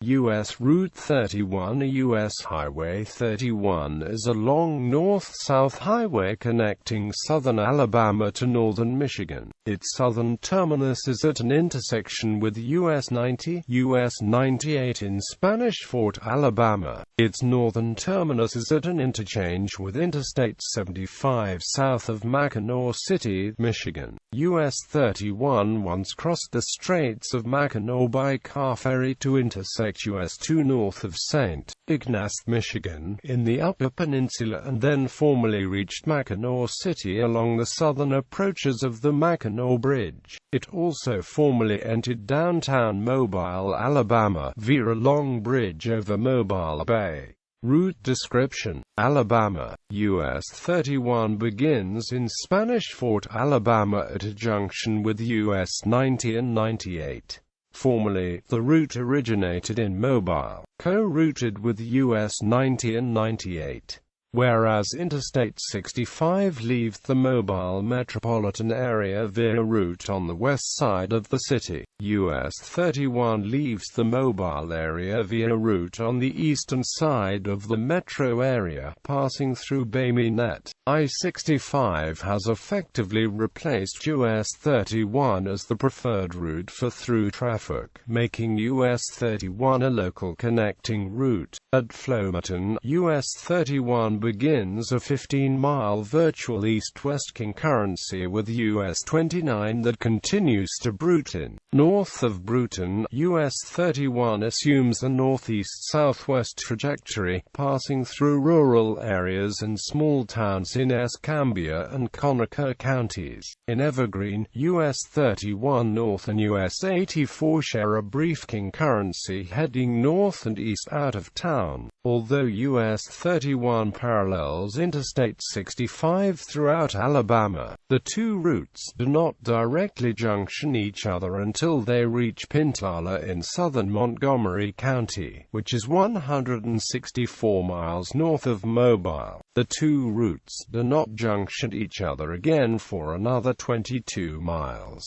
U.S. Route 31. A U.S. Highway 31 is a long north-south highway connecting southern Alabama to northern Michigan. Its southern terminus is at an intersection with US 90, US 98 in Spanish Fort, Alabama. Its northern terminus is at an interchange with Interstate 75 south of Mackinac City, Michigan. US 31 once crossed the Straits of Mackinac by car ferry to intersect US 2 north of St. Ignace, Michigan, in the Upper Peninsula, and then formally reached Mackinac City along the southern approaches of the Mackinac Bridge. It also formally entered downtown Mobile, Alabama, via a long bridge over Mobile Bay. Route description: Alabama. US 31 begins in Spanish Fort, Alabama at a junction with US 90 and 98. Formerly, the route originated in Mobile, co-routed with US 90 and 98. Whereas Interstate 65 leaves the Mobile metropolitan area via route on the west side of the city, US 31 leaves the Mobile area via route on the eastern side of the metro area, passing through Bay-Minette. I-65 has effectively replaced US 31 as the preferred route for through traffic, making US 31 a local connecting route. At Flomaton, US 31 begins a 15-mile virtual east-west concurrency with US 29 that continues to Brewton. North of Brewton, US 31 assumes a northeast-southwest trajectory, passing through rural areas and small towns in Escambia and Conecuh counties. In Evergreen, US 31 North and US 84 share a brief concurrency heading north and east out of town. Although US 31 parallels Interstate 65 throughout Alabama, the two routes do not directly junction each other until they reach Pintala in southern Montgomery County, which is 164 miles north of Mobile. The two routes do not junction each other again for another 22 miles.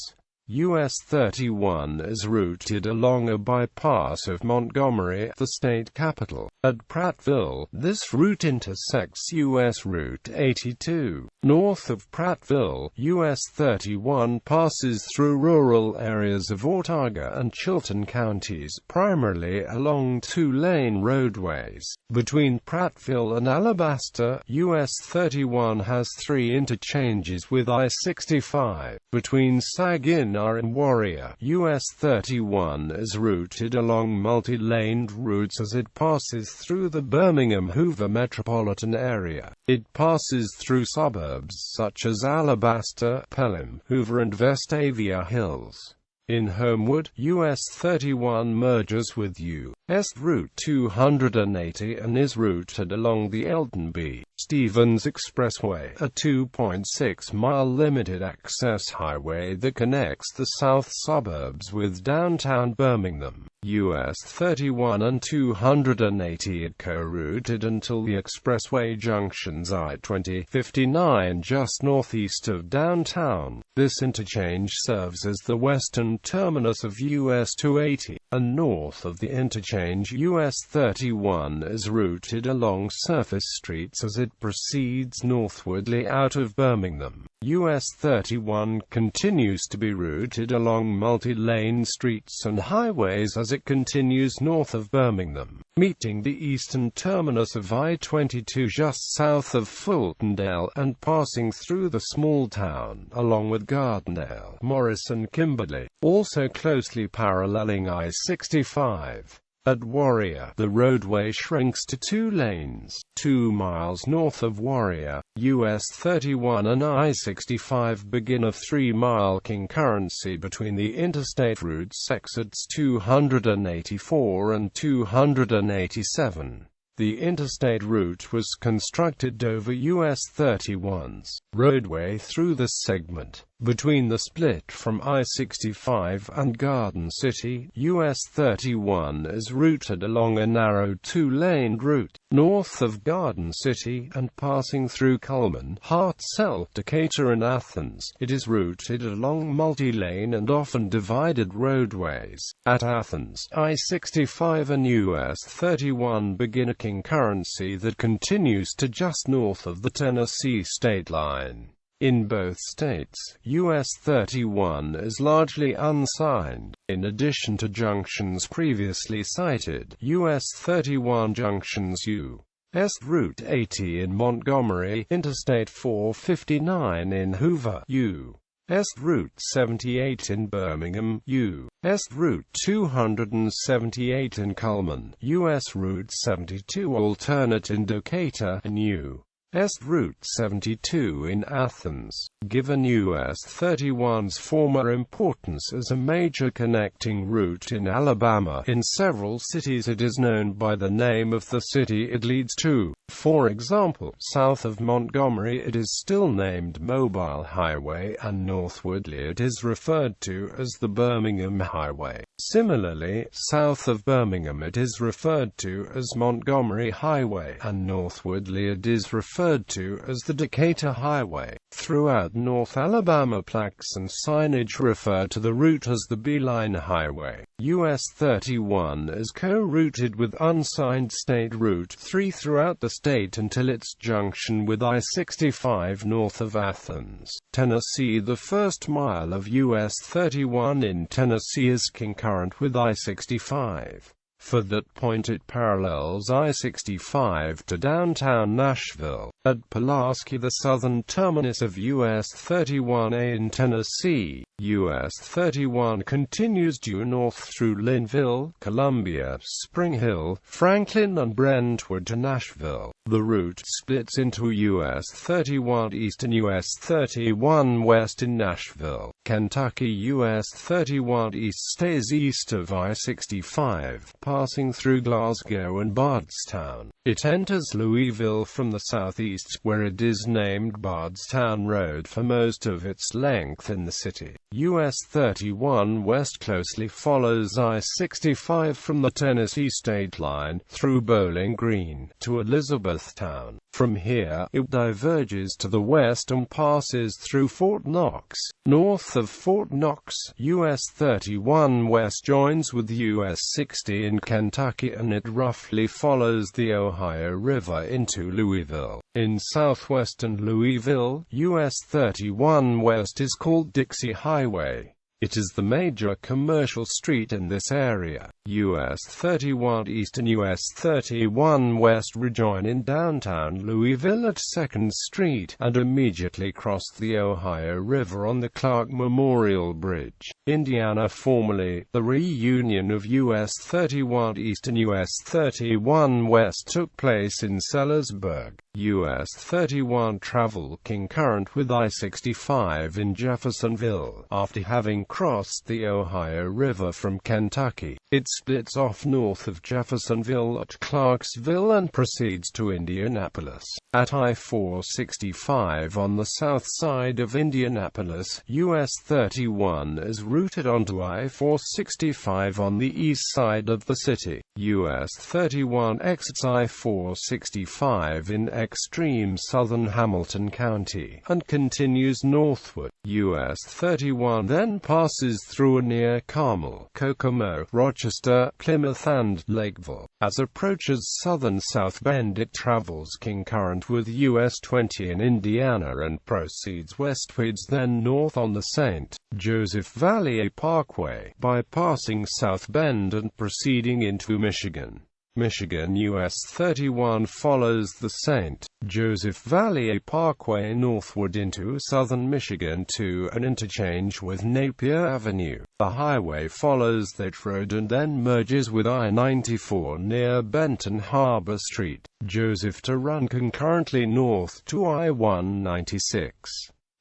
US 31 is routed along a bypass of Montgomery, the state capital. At Prattville, this route intersects US Route 82. North of Prattville, US 31 passes through rural areas of Autauga and Chilton counties, primarily along two-lane roadways. Between Prattville and Alabaster, US 31 has three interchanges with I-65. Between Saginaw and Warrior, US 31 is routed along multi-laned routes as it passes through the Birmingham-Hoover metropolitan area. It passes through suburbs such as Alabaster, Pelham, Hoover and Vestavia Hills. In Homewood, US 31 merges with U.S.Route 280 and is routed along the Elton B. Stevens Expressway, a 2.6-mile limited-access highway that connects the south suburbs with downtown Birmingham. US 31 and 280 are co-routed until the expressway junctions I-20, 59 just northeast of downtown. This interchange serves as the western terminus of US 280, and north of the interchange US 31 is routed along surface streets as it proceeds northwardly out of Birmingham. US 31 continues to be routed along multi-lane streets and highways as it continues north of Birmingham, meeting the eastern terminus of I-22 just south of Fultondale and passing through the small town, along with Gardendale, Morris and Kimberly, also closely paralleling I-65. At Warrior, the roadway shrinks to two lanes. 2 miles north of Warrior, US 31 and I-65 begin a 3-mile concurrency between the interstate routes exits 284 and 287. The interstate route was constructed over US 31's roadway through this segment. Between the split from I-65 and Garden City, US 31 is routed along a narrow two-lane route. north of Garden City, and passing through Cullman, Hartselle, Decatur and Athens. It is routed along multi-lane and often divided roadways. At Athens, I-65 and US 31 begin a concurrency that continues to just north of the Tennessee state line. In both states, US 31 is largely unsigned. In addition to junctions previously cited, US 31 junctions U.S.Route 80 in Montgomery, Interstate 459 in Hoover, U.S.Route 78 in Birmingham, U.S.Route 278 in Cullman, U.S.Route 72 alternate in Decatur, and U.S.Route 72 in Athens. Given US 31's former importance as a major connecting route in Alabama, in several cities it is known by the name of the city it leads to. For example, south of Montgomery it is still named Mobile Highway, and northwardly it is referred to as the Birmingham Highway. Similarly, south of Birmingham it is referred to as Montgomery Highway, and northwardly it is referred to as the Decatur Highway. Throughout North Alabama, plaques and signage refer to the route as the Beeline Highway. US 31 is co-routed with unsigned State Route 3 throughout the state until its junction with I-65 north of Athens, Tennessee. The first mile of US 31 in Tennessee is concurrent with I-65. For that point it parallels I-65 to downtown Nashville. At Pulaski, the southern terminus of US 31A in Tennessee, US 31 continues due north through Linville, Columbia, Spring Hill, Franklin and Brentwood to Nashville. The route splits into US 31 East and US 31 West in Nashville, Kentucky. US 31 East stays east of I-65, passing through Glasgow and Bardstown. It enters Louisville from the southeast, where it is named Bardstown Road for most of its length in the city. US 31 West closely follows I-65 from the Tennessee state line, through Bowling Green, to Elizabethtown. From here, it diverges to the west and passes through Fort Knox. North of Fort Knox, US 31 West joins with US 60 in Kentucky, and it roughly follows the Ohio River into Louisville. In southwestern Louisville, US 31 West is called Dixie Highway. It is the major commercial street in this area. US 31 East and US 31 West rejoin in downtown Louisville at 2nd Street, and immediately cross the Ohio River on the Clark Memorial Bridge. Indiana. Formerly, the reunion of US 31 East and US 31 West took place in Sellersburg. US 31 travel concurrent with I-65 in Jeffersonville. After having crossed the Ohio River from Kentucky, it splits off north of Jeffersonville at Clarksville and proceeds to Indianapolis. At I-465 on the south side of Indianapolis, US 31 is routed onto I-465 on the east side of the city. US 31 exits I-465 in extreme southern Hamilton County, and continues northward. US 31 then passes through near Carmel, Kokomo, Rochester, Plymouth and Lakeville. As approaches southern South Bend, it travels concurrent with US 20 in Indiana and proceeds westwards, then north on the St. Joseph Valley Parkway, bypassing South Bend and proceeding into Michigan. US 31 follows the St. Joseph Valley Parkway northward into southern Michigan to an interchange with Napier Avenue. The highway follows that road and then merges with I-94 near Benton Harbor Street, Joseph, to run concurrently north to I-196.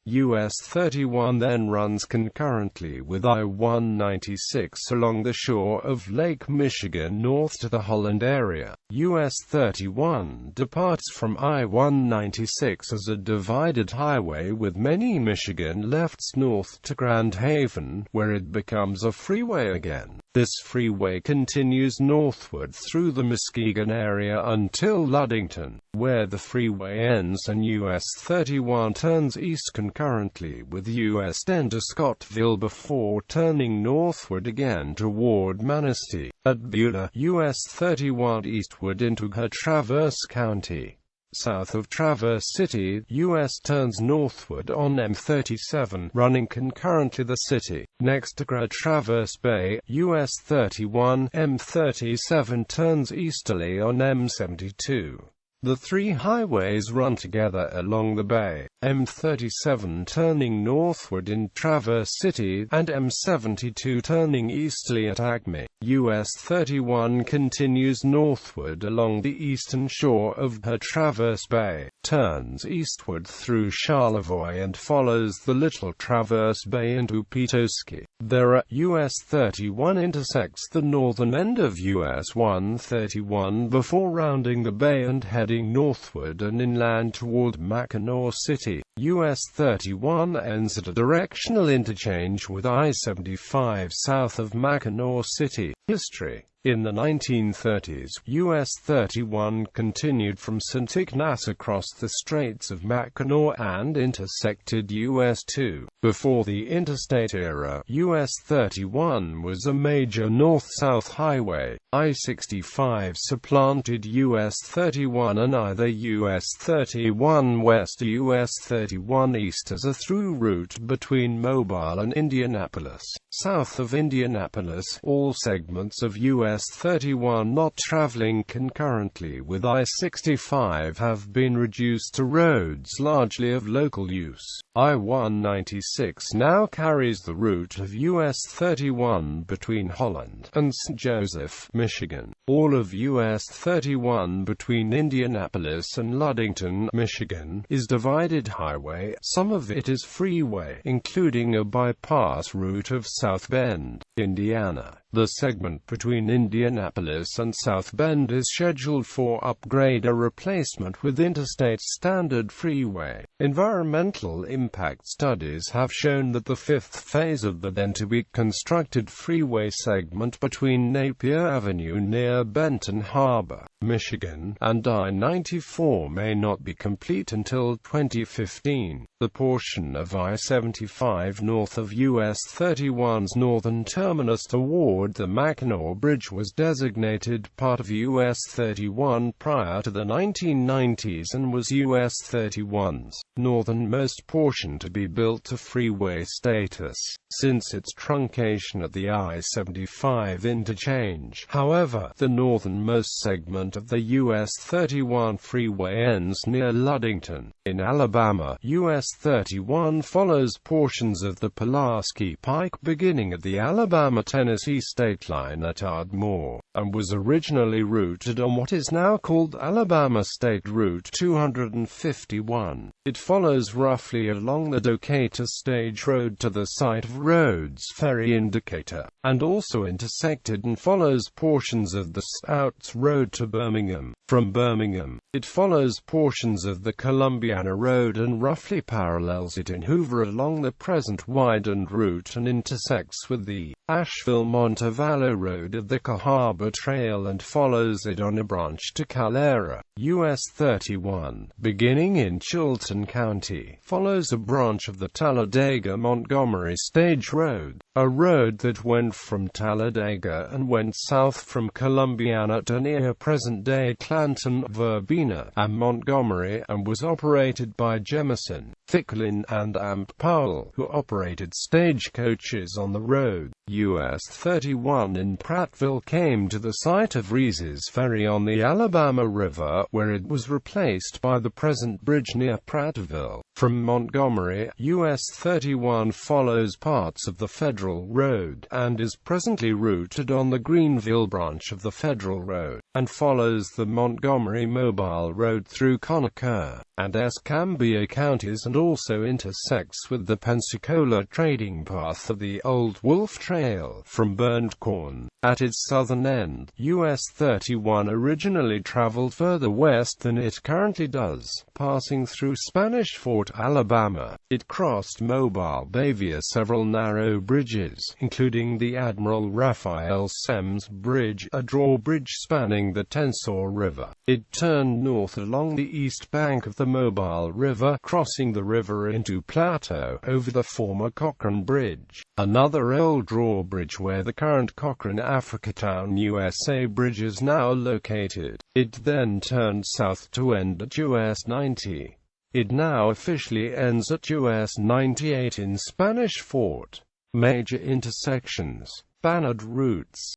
US 31 then runs concurrently with I-196 along the shore of Lake Michigan north to the Holland area. US 31 departs from I-196 as a divided highway with many Michigan lefts north to Grand Haven, where it becomes a freeway again. This freeway continues northward through the Muskegon area until Ludington, where the freeway ends, and US 31 turns east concurrently with US 10 to Scottville before turning northward again toward Manistee. At Beulah, US 31 eastward into Traverse County. South of Traverse City, US turns northward on M37, running concurrently the city. Next to Traverse Bay, US 31, M37 turns easterly on M72. The three highways run together along the bay, M37 turning northward in Traverse City, and M72 turning easterly at Acme. US 31 continues northward along the eastern shore of Traverse Bay, turns eastward through Charlevoix and follows the Little Traverse Bay into Petoskey. There, US 31 intersects the northern end of US 131 before rounding the bay and heading northward and inland toward Mackinac City. US 31 ends at a directional interchange with I-75 south of Mackinac City. History. In the 1930s, US 31 continued from St. Ignace across the Straits of Mackinac and intersected US 2. Before the interstate era, US 31 was a major north-south highway. I-65 supplanted US 31 and either US 31 West or US 31 East as a through route between Mobile and Indianapolis. South of Indianapolis, all segments of US 31 not traveling concurrently with I-65 have been reduced to roads largely of local use. I-196 now carries the route of US 31 between Holland and St. Joseph, Michigan. All of US 31 between Indianapolis and Ludington, Michigan, is divided highway. Some of it is freeway, including a bypass route of South Bend, Indiana. The segment between Indianapolis and South Bend is scheduled for upgrade or replacement with Interstate Standard Freeway. Environmental impact studies have shown that the fifth phase of the then-to-be-constructed freeway segment between Napier Avenue near Benton Harbor, Michigan, and I-94 may not be complete until 2015. The portion of I-75 north of US 31's northern terminus toward the Mackinac Bridge was designated part of US 31 prior to the 1990s and was US 31's northernmost portion to be built to freeway status since its truncation at the I-75 interchange. However, the northernmost segment of the US 31 freeway ends near Ludington. In Alabama, US 31 follows portions of the Pulaski Pike beginning at the Alabama-Tennessee state line at Ardmore, and was originally routed on what is now called Alabama State Route 251. It follows roughly along the Decatur Stage Road to the site of Rhodes Ferry in Decatur, and also intersected and follows portions of the Stouts Road to Birmingham. From Birmingham, it follows portions of the Columbiana Road and roughly parallels it in Hoover along the present widened route and intersects with the Asheville-Montevallo Road of the Cahaba Trail and follows it on a branch to Calera. US 31, beginning in Chilton County, follows a branch of the Talladega-Montgomery Stage Road, a road that went from Talladega and went south from Columbiana to near present-day Clanton, Verbena, and Montgomery, and was operated by Jemison, Thicklin, and Amp Powell, who operated stagecoaches on the road. US 31 in Prattville came to the site of Reese's Ferry on the Alabama River, where it was replaced by the present bridge near Prattville. From Montgomery, US 31 follows parts of the Federal Road, and is presently routed on the Greenville branch of the Federal Road, and follows the Montgomery-Mobile Road through Conacher and Escambia counties and also intersects with the Pensacola trading path of the Old Wolf Trail. From Burnt Corn, At its southern end, US 31 originally traveled further west than it currently does, passing through Spanish Fort, Alabama. It crossed Mobile Bay via several narrow bridges, including the Admiral Raphael Semmes Bridge, a drawbridge spanning the Tensor River. It turned north along the east bank of the Mobile River, crossing the river into Plateau, over the former Cochrane Bridge, another old drawbridge where the current Cochrane, Africatown, USA Bridge is now located. It then turned south to end at US 90. It now officially ends at US 98 in Spanish Fort. Major intersections. Bannered routes.